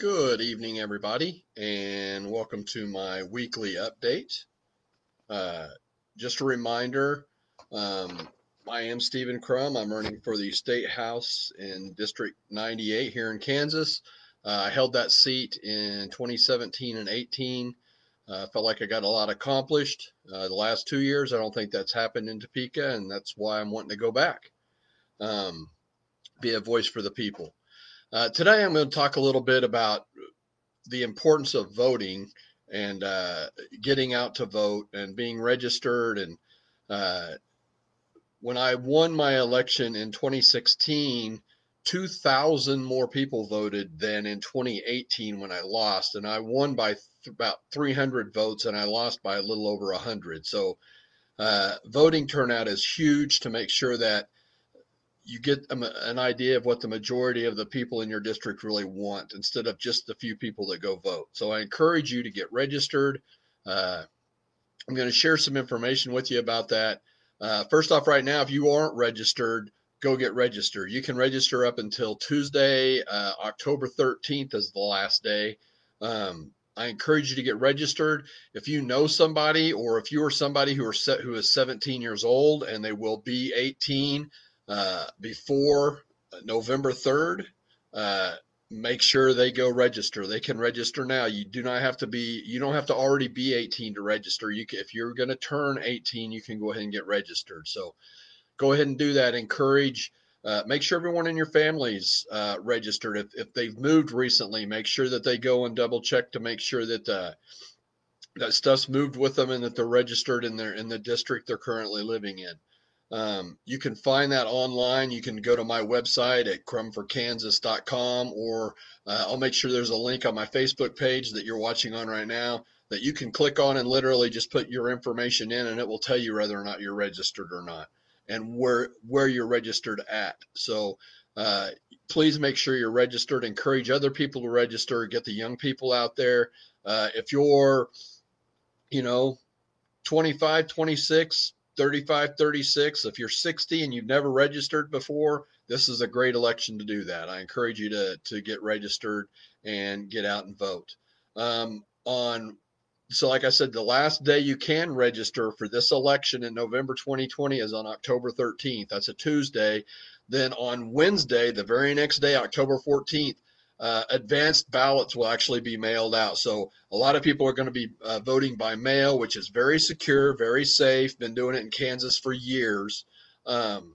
Good evening, everybody, and welcome to my weekly update. Uh, just a reminder, um, I am Stephen Crum. I'm running for the State House in District 98 here in Kansas. I held that seat in 2017 and 18. Felt like I got a lot accomplished. The last 2 years, I don't think that's happened in Topeka, and that's why I'm wanting to go back, um, be a voice for the people. Today, I'm going to talk a little bit about the importance of voting and getting out to vote and being registered. And uh, when I won my election in 2016, 2,000 more people voted than in 2018 when I lost. And I won by about 300 votes and I lost by a little over 100. So voting turnout is huge to make sure that you get an idea of what the majority of the people in your district really want instead of just the few people that go vote. So I encourage you to get registered. Uh, I'm going to share some information with you about that. First off, right now, if you aren't registered, go get registered. You can register up until Tuesday, October 13th is the last day. I encourage you to get registered. If you know somebody, or if you are somebody who is 17 years old and they will be 18 before November 3rd, uh, make sure they go register. They can register now. You don't have to already be 18 to register. If you're going to turn 18, you can go ahead and get registered. So go ahead and do that. Make sure everyone in your family's registered. If they've moved recently, make sure that they go and double check to make sure that that stuff's moved with them and that they're registered in the district they're currently living in. You can find that online. You can go to my website at crumforkansas.com, or I'll make sure there's a link on my Facebook page that you're watching on right now that you can click on and literally just put your information in, and it will tell you whether or not you're registered or not, and where you're registered at. So uh, please make sure you're registered. Encourage other people to register. Get the young people out there. If you're, you know, 25, 26, 35, 36. If you're 60 and you've never registered before, this is a great election to do that. I encourage you to get registered and get out and vote. On So like I said, the last day you can register for this election in November 2020 is on October 13th. That's a Tuesday. Then on Wednesday, the very next day, October 14th, advanced ballots will actually be mailed out. So a lot of people are going to be voting by mail, which is very secure, very safe. Been doing it in Kansas for years. Um,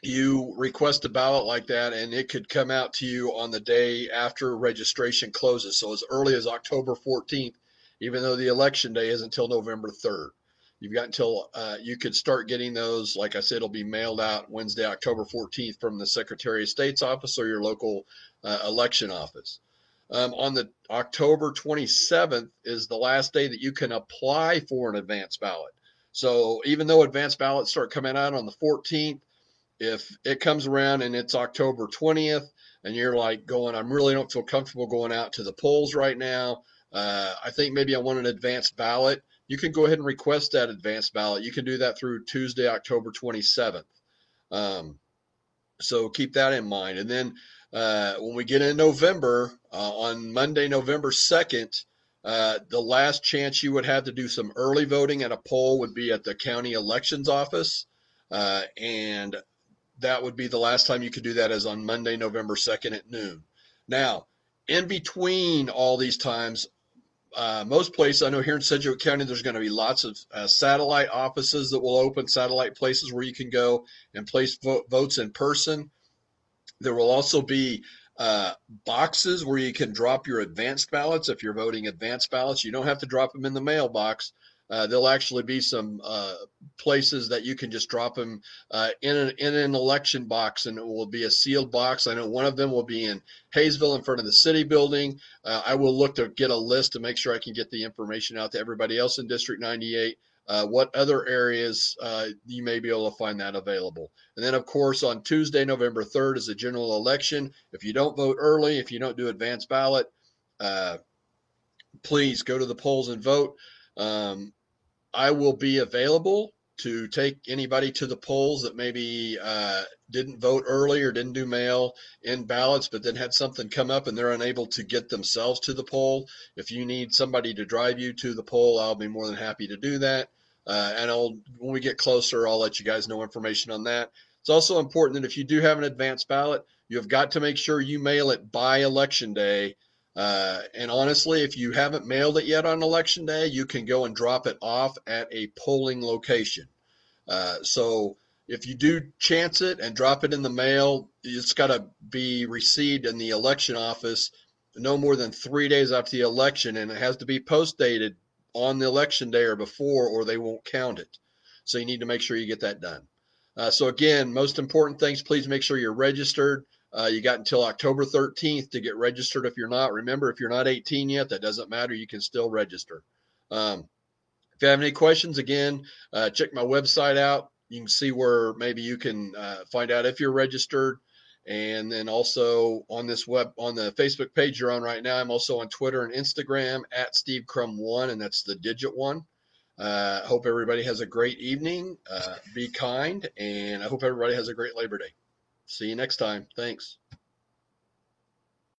you request a ballot like that, and it could come out to you on the day after registration closes. So as early as October 14th, even though the election day isn't until November 3rd. You've got until you could start getting those. Like I said, it'll be mailed out Wednesday, October 14th from the Secretary of State's office or your local election office. On the October 27th is the last day that you can apply for an advance ballot. So even though advance ballots start coming out on the 14th, if it comes around and it's October 20th and you're like going, I really don't feel comfortable going out to the polls right now. I think maybe I want an advanced ballot. You can go ahead and request that advanced ballot. You can do that through Tuesday, October 27th. Um, so keep that in mind. And then when we get in November, on Monday, November 2nd, the last chance you would have to do some early voting at a poll would be at the county elections office. And that would be the last time you could do that, is on Monday, November 2nd at noon. Now, in between all these times, most places, I know here in Sedgwick County, there's going to be lots of satellite offices that will open, satellite places where you can go and place votes in person. There will also be boxes where you can drop your advanced ballots. If you're voting advanced ballots, you don't have to drop them in the mailbox. There'll actually be some places that you can just drop them in an election box, and it will be a sealed box. I know one of them will be in Hayesville in front of the city building. I will look to get a list to make sure I can get the information out to everybody else in District 98. What other areas you may be able to find that available. And then, of course, on Tuesday, November 3rd is the general election. If you don't vote early, if you don't do advance ballot, please go to the polls and vote. Um, I will be available to take anybody to the polls that maybe didn't vote early or didn't do mail in ballots, but then had something come up and they're unable to get themselves to the poll. If you need somebody to drive you to the poll, I'll be more than happy to do that. And when we get closer, I'll let you guys know information on that. It's also important that if you do have an advance ballot, you have got to make sure you mail it by election day. And honestly, if you haven't mailed it yet on election day, you can go and drop it off at a polling location. So if you do chance it and drop it in the mail, it's got to be received in the election office no more than 3 days after the election, and it has to be post dated on the election day or before, or they won't count it. So you need to make sure you get that done. So again, most important things, please make sure you're registered. You got until October 13th to get registered if you're not. Remember, if you're not 18 yet, that doesn't matter. You can still register. If you have any questions, again, check my website out. You can see where maybe you can find out if you're registered. And then also on the Facebook page you're on right now, I'm also on Twitter and Instagram at Steve Crum1, and that's the digit 1. Hope everybody has a great evening. Be kind, and I hope everybody has a great Labor Day. See you next time. Thanks.